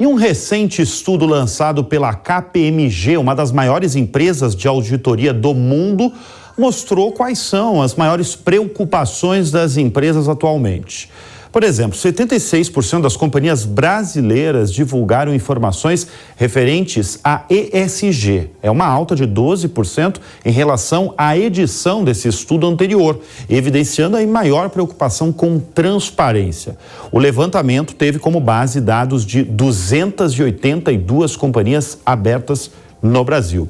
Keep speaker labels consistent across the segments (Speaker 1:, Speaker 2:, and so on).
Speaker 1: E um recente estudo lançado pela KPMG, uma das maiores empresas de auditoria do mundo, mostrou quais são as maiores preocupações das empresas atualmente. Por exemplo, 76% das companhias brasileiras divulgaram informações referentes a ESG. É uma alta de 12% em relação à edição desse estudo anterior, evidenciando a maior preocupação com transparência. O levantamento teve como base dados de 282 companhias abertas no Brasil.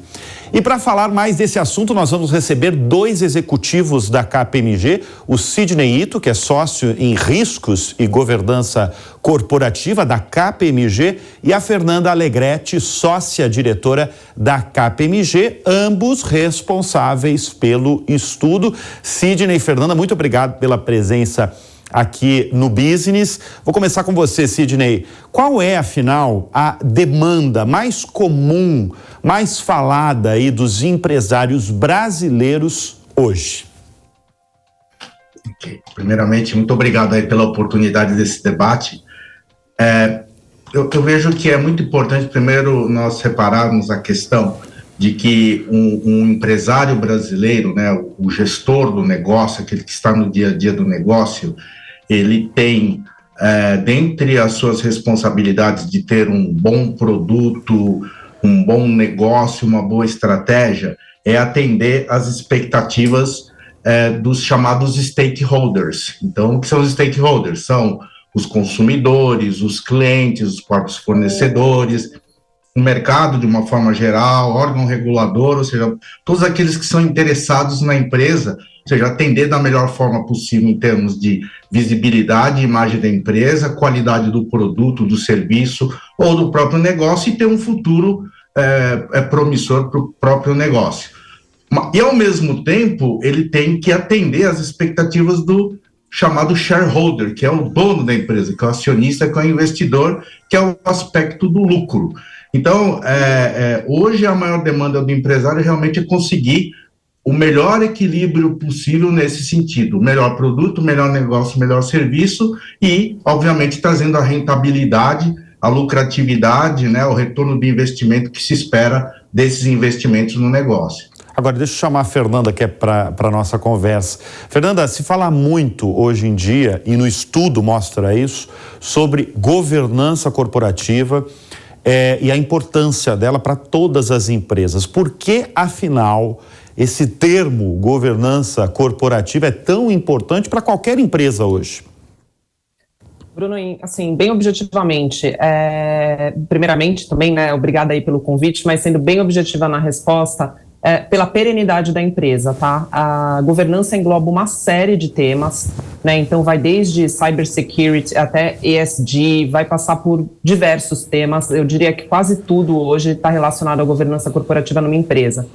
Speaker 1: E para falar mais desse assunto, nós vamos receber dois executivos da KPMG, o Sidney Ito, que é sócio em riscos e governança corporativa da KPMG, e a Fernanda Alegretti, sócia diretora da KPMG, ambos responsáveis pelo estudo. Sidney e Fernanda, muito obrigado pela presença aqui no Business. Vou começar com você, Sidney. Qual é, afinal, a demanda mais comum, mais falada aí dos empresários brasileiros hoje?
Speaker 2: Okay. Primeiramente, muito obrigado aí pela oportunidade desse debate. Eu vejo que é muito importante, primeiro, nós repararmos a questão de que um empresário brasileiro, né, o gestor do negócio, aquele que está no dia a dia do negócio, ele tem, dentre as suas responsabilidades de ter um bom produto, um bom negócio, uma boa estratégia, é atender às expectativas dos chamados stakeholders. Então, o que são os stakeholders? São os consumidores, os clientes, os próprios fornecedores, o mercado de uma forma geral, órgão regulador, ou seja, todos aqueles que são interessados na empresa, ou seja, atender da melhor forma possível em termos de visibilidade, imagem da empresa, qualidade do produto, do serviço ou do próprio negócio e ter um futuro promissor para o próprio negócio. E, ao mesmo tempo, ele tem que atender às expectativas do chamado shareholder, que é o dono da empresa, que é o acionista, que é o investidor, que é o aspecto do lucro. Então, hoje a maior demanda do empresário realmente é conseguir o melhor equilíbrio possível nesse sentido, melhor produto, melhor negócio, melhor serviço e, obviamente, trazendo a rentabilidade, a lucratividade, né, o retorno do investimento que se espera desses investimentos no negócio.
Speaker 1: Agora, deixa eu chamar a Fernanda, que é para a nossa conversa. Fernanda, se fala muito hoje em dia, e no estudo mostra isso, sobre governança corporativa e a importância dela para todas as empresas. Por que, afinal, esse termo governança corporativa é tão importante para qualquer empresa hoje?
Speaker 3: Bruno, assim, bem objetivamente, primeiramente também, né, obrigada aí pelo convite, mas sendo bem objetiva na resposta, pela perenidade da empresa, tá? A governança engloba uma série de temas, né? Então vai desde cybersecurity até ESG, vai passar por diversos temas. Eu diria que quase tudo hoje está relacionado à governança corporativa numa empresa.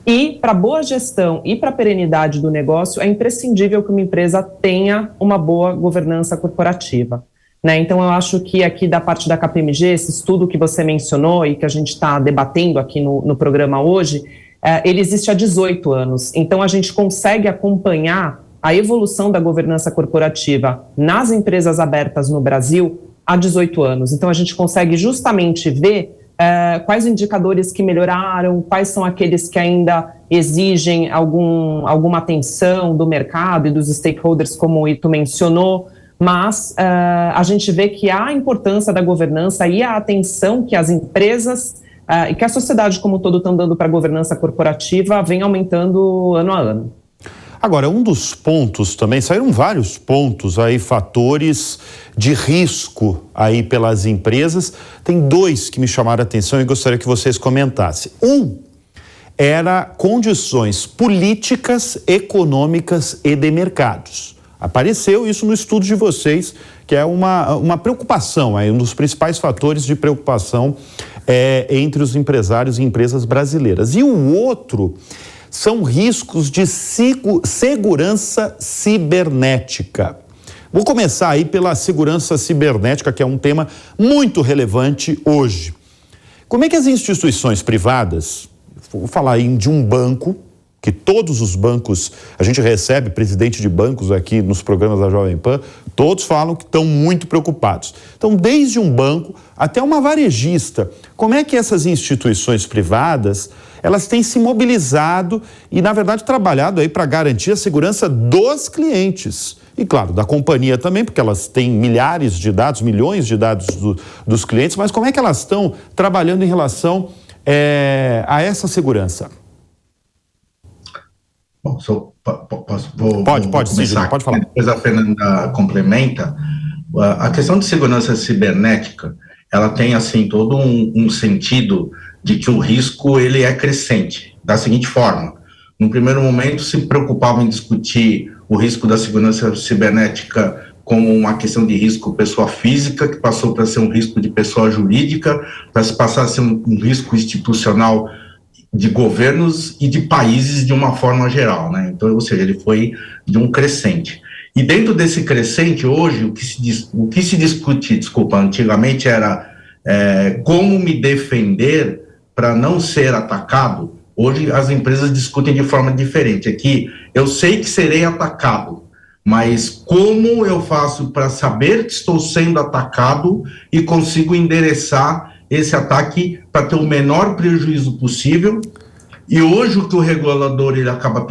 Speaker 3: E para boa gestão e para a perenidade do negócio, é imprescindível que uma empresa tenha uma boa governança corporativa, né? Então eu acho que aqui da parte da KPMG, esse estudo que você mencionou e que a gente está debatendo aqui no programa hoje, ele existe há 18 anos, então a gente consegue acompanhar a evolução da governança corporativa nas empresas abertas no Brasil há 18 anos. Então a gente consegue justamente ver quais indicadores que melhoraram, quais são aqueles que ainda exigem alguma atenção do mercado e dos stakeholders, como o Ito mencionou, mas a gente vê que há a importância da governança e a atenção que as empresas e que a sociedade como um todo está dando para a governança corporativa vem aumentando ano a ano.
Speaker 1: Agora, um dos pontos também, saíram vários pontos aí, fatores de risco aí pelas empresas. Tem dois que me chamaram a atenção e gostaria que vocês comentassem. Um era condições políticas, econômicas e de mercados. Apareceu isso no estudo de vocês, que é uma preocupação, um dos principais fatores de preocupação entre os empresários e empresas brasileiras. E o outro são riscos de segurança cibernética. Vou começar aí pela segurança cibernética, que é um tema muito relevante hoje. Como é que as instituições privadas, vou falar aí de um banco, que todos os bancos, a gente recebe presidente de bancos aqui nos programas da Jovem Pan, todos falam que estão muito preocupados. Então, desde um banco até uma varejista, como é que essas instituições privadas, elas têm se mobilizado e, na verdade, trabalhado aí para garantir a segurança dos clientes? E, claro, da companhia também, porque elas têm milhares de dados, milhões de dados dos clientes, mas como é que elas estão trabalhando em relação a essa segurança?
Speaker 2: Bom,
Speaker 1: pode
Speaker 2: começar,
Speaker 1: pode falar.
Speaker 2: Depois a Fernanda complementa. A questão de segurança cibernética, ela tem, assim, todo um sentido de que o risco, ele é crescente, da seguinte forma. No primeiro momento, se preocupavam em discutir o risco da segurança cibernética como uma questão de risco pessoa física, que passou para ser um risco de pessoa jurídica, para se passar a ser um risco institucional de governos e de países de uma forma geral, né? Então, ou seja, ele foi de um crescente. E dentro desse crescente, hoje, o que se discute, antigamente era como me defender para não ser atacado. Hoje as empresas discutem de forma diferente. Aqui, eu sei que serei atacado, mas como eu faço para saber que estou sendo atacado e consigo endereçar esse ataque para ter o menor prejuízo possível? E hoje o que o regulador ele acaba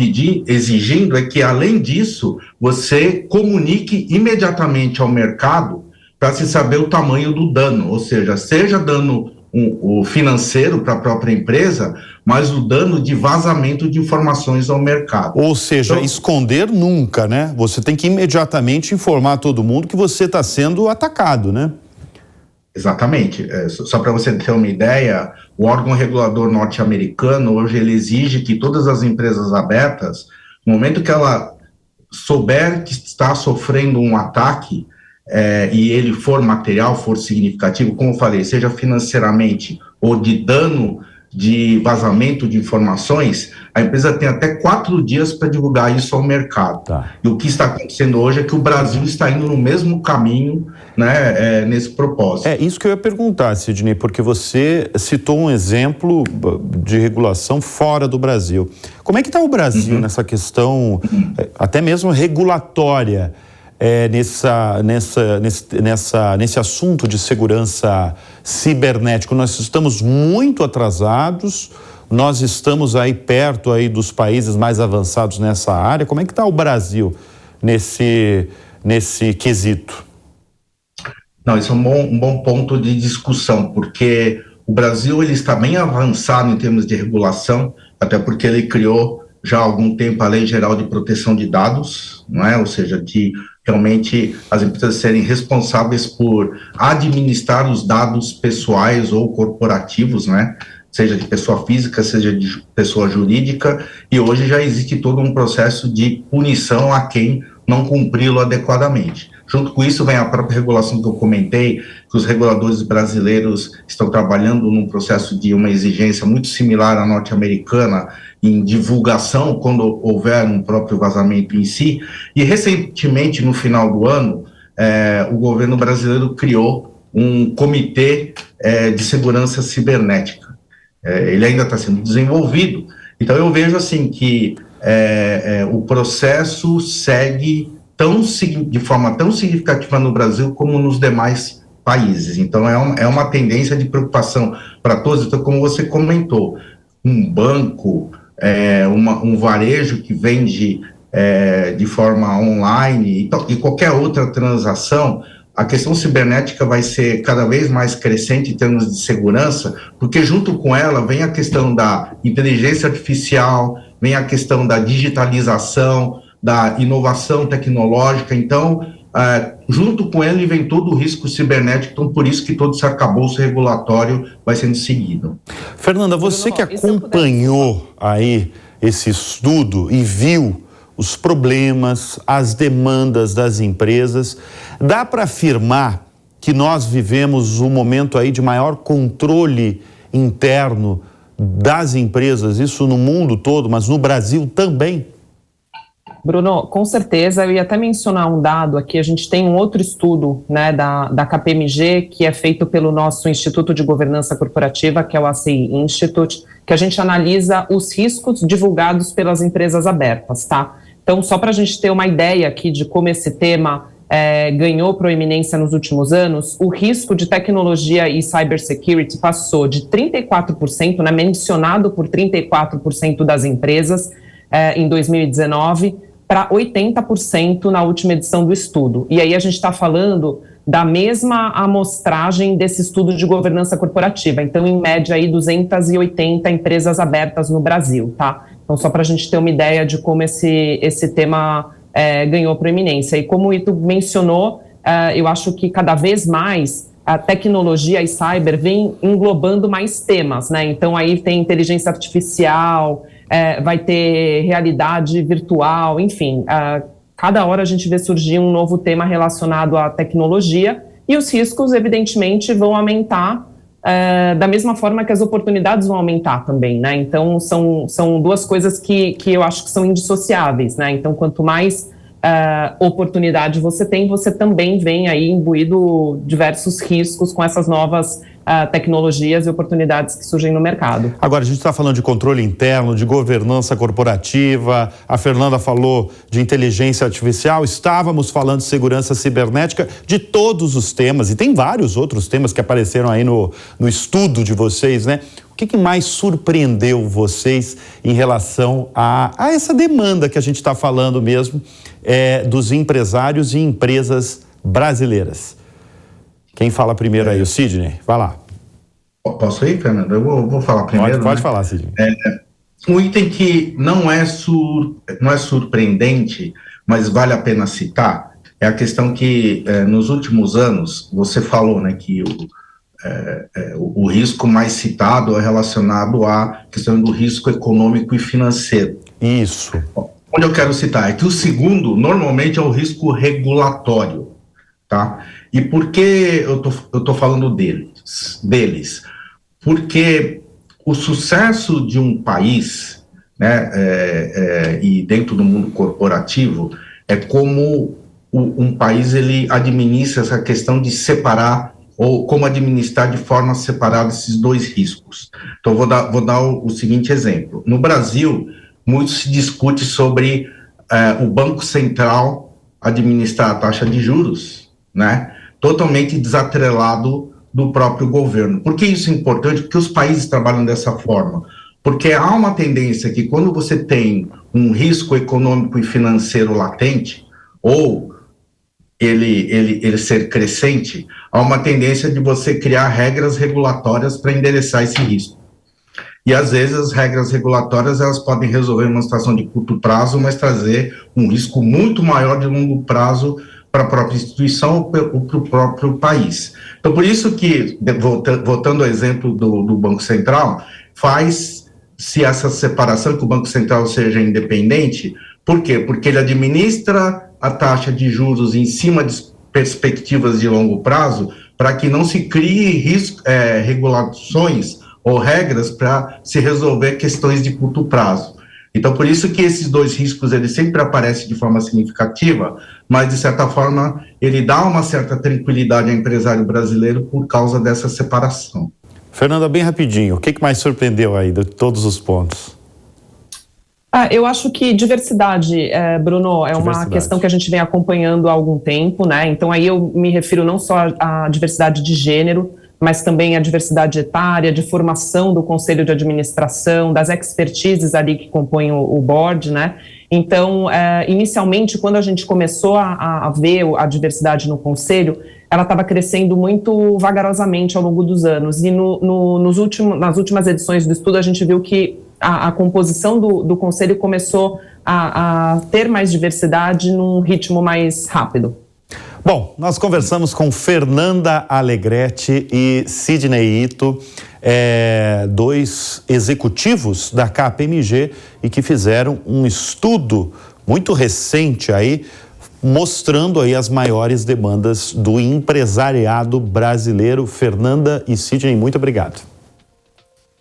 Speaker 2: exigindo é que, além disso, você comunique imediatamente ao mercado para se saber o tamanho do dano, ou seja dano o financeiro para a própria empresa, mas o dano de vazamento de informações ao mercado.
Speaker 1: Ou seja, então, esconder nunca, né? Você tem que imediatamente informar todo mundo que você está sendo atacado, né?
Speaker 2: Exatamente. Só para você ter uma ideia, o órgão regulador norte-americano, hoje, ele exige que todas as empresas abertas, no momento que ela souber que está sofrendo um ataque, e ele for material, for significativo, como eu falei, seja financeiramente ou de dano de vazamento de informações, a empresa tem até 4 dias para divulgar isso ao mercado. Tá. E o que está acontecendo hoje é que o Brasil está indo no mesmo caminho, né, nesse propósito.
Speaker 1: É isso que eu ia perguntar, Sidney, porque você citou um exemplo de regulação fora do Brasil. Como é que está o Brasil nessa questão, até mesmo regulatória, nesse assunto de segurança cibernética? Nós estamos muito atrasados, nós estamos aí perto aí dos países mais avançados nessa área. Como é que está o Brasil nesse quesito?
Speaker 2: Não, isso é um bom ponto de discussão, porque o Brasil ele está bem avançado em termos de regulação, até porque ele criou já há algum tempo a Lei Geral de Proteção de Dados, não é? Ou seja, de realmente as empresas serem responsáveis por administrar os dados pessoais ou corporativos, né? Seja de pessoa física, seja de pessoa jurídica, e hoje já existe todo um processo de punição a quem não cumpri-lo adequadamente. Junto com isso vem a própria regulação que eu comentei, que os reguladores brasileiros estão trabalhando num processo de uma exigência muito similar à norte-americana em divulgação, quando houver um próprio vazamento em si. E recentemente, no final do ano, o governo brasileiro criou um comitê de segurança cibernética. Ele ainda está sendo desenvolvido. Então eu vejo assim que o processo segue de forma tão significativa no Brasil como nos demais países. Então é uma tendência de preocupação para todos. Então, como você comentou, um banco, um varejo que vende de forma online e qualquer outra transação, a questão cibernética vai ser cada vez mais crescente em termos de segurança, porque junto com ela vem a questão da inteligência artificial, vem a questão da digitalização, da inovação tecnológica. Então, junto com ele vem todo o risco cibernético, então por isso que todo esse arcabouço regulatório vai sendo seguido.
Speaker 1: Fernanda, você que acompanhou aí esse estudo e viu os problemas, as demandas das empresas, dá para afirmar que nós vivemos um momento aí de maior controle interno das empresas, isso no mundo todo, mas no Brasil também?
Speaker 3: Bruno, com certeza, eu ia até mencionar um dado aqui, a gente tem um outro estudo, né, da KPMG, que é feito pelo nosso Instituto de Governança Corporativa, que é o ACI Institute, que a gente analisa os riscos divulgados pelas empresas abertas, tá? Então, só para a gente ter uma ideia aqui de como esse tema ganhou proeminência nos últimos anos, o risco de tecnologia e cybersecurity passou de 34%, né, mencionado por 34% das empresas em 2019, para 80% na última edição do estudo. E aí a gente está falando da mesma amostragem desse estudo de governança corporativa. Então, em média, aí 280 empresas abertas no Brasil, tá? Então, só para a gente ter uma ideia de como esse tema ganhou proeminência. E como o Ito mencionou, eu acho que cada vez mais a tecnologia e cyber vem englobando mais temas, né? Então, aí tem inteligência artificial, vai ter realidade virtual, enfim, cada hora a gente vê surgir um novo tema relacionado à tecnologia e os riscos, evidentemente, vão aumentar da mesma forma que as oportunidades vão aumentar também, né? Então, são duas coisas que eu acho que são indissociáveis, né? Então, quanto mais oportunidade você tem, você também vem aí imbuído diversos riscos com essas novas tecnologias e oportunidades que surgem no mercado.
Speaker 1: Agora, a gente está falando de controle interno, de governança corporativa, a Fernanda falou de inteligência artificial, estávamos falando de segurança cibernética, de todos os temas, e tem vários outros temas que apareceram aí no estudo de vocês, né? O que mais surpreendeu vocês em relação a essa demanda que a gente está falando mesmo dos empresários e empresas brasileiras? Quem fala primeiro aí? O Sidney? Vai lá.
Speaker 2: Posso ir, Fernando? Eu vou falar primeiro.
Speaker 1: Pode falar, Sidney.
Speaker 2: Um item que não é surpreendente, mas vale a pena citar, é a questão que nos últimos anos, você falou, né, que o risco mais citado é relacionado à questão do risco econômico e financeiro.
Speaker 1: Isso.
Speaker 2: Onde eu quero citar é que o segundo, normalmente, é o risco regulatório, tá? E por que eu tô falando deles? Porque o sucesso de um país, né, e dentro do mundo corporativo, é como um país ele administra essa questão de separar ou como administrar de forma separada esses dois riscos. Então, vou dar o seguinte exemplo. No Brasil, muito se discute sobre o Banco Central administrar a taxa de juros, né, totalmente desatrelado do próprio governo. Por que isso é importante? Porque os países trabalham dessa forma. Porque há uma tendência que quando você tem um risco econômico e financeiro latente, ou ele ser crescente, há uma tendência de você criar regras regulatórias para endereçar esse risco. E às vezes as regras regulatórias elas podem resolver uma situação de curto prazo, mas trazer um risco muito maior de longo prazo para a própria instituição ou para o próprio país. Então, por isso que, voltando ao exemplo do Banco Central, faz-se essa separação, que o Banco Central seja independente. Por quê? Porque ele administra a taxa de juros em cima de perspectivas de longo prazo, para que não se crie regulações ou regras para se resolver questões de curto prazo. Então, por isso que esses dois riscos, eles sempre aparecem de forma significativa, mas, de certa forma, ele dá uma certa tranquilidade ao empresário brasileiro por causa dessa separação.
Speaker 1: Fernanda, bem rapidinho, o que mais surpreendeu aí de todos os pontos?
Speaker 3: Eu acho que diversidade, Bruno, é uma questão que a gente vem acompanhando há algum tempo, né? Então, aí eu me refiro não só à diversidade de gênero, mas também a diversidade etária, de formação do conselho de administração, das expertises ali que compõem o board, né? Então, inicialmente, quando a gente começou a ver a diversidade no conselho, ela estava crescendo muito vagarosamente ao longo dos anos. E nas últimas edições do estudo, a gente viu que a composição do conselho começou a ter mais diversidade num ritmo mais rápido.
Speaker 1: Bom, nós conversamos com Fernanda Alegretti e Sidney Ito, dois executivos da KPMG e que fizeram um estudo muito recente aí, mostrando aí as maiores demandas do empresariado brasileiro. Fernanda e Sidney, muito obrigado.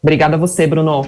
Speaker 3: Obrigada a você, Bruno.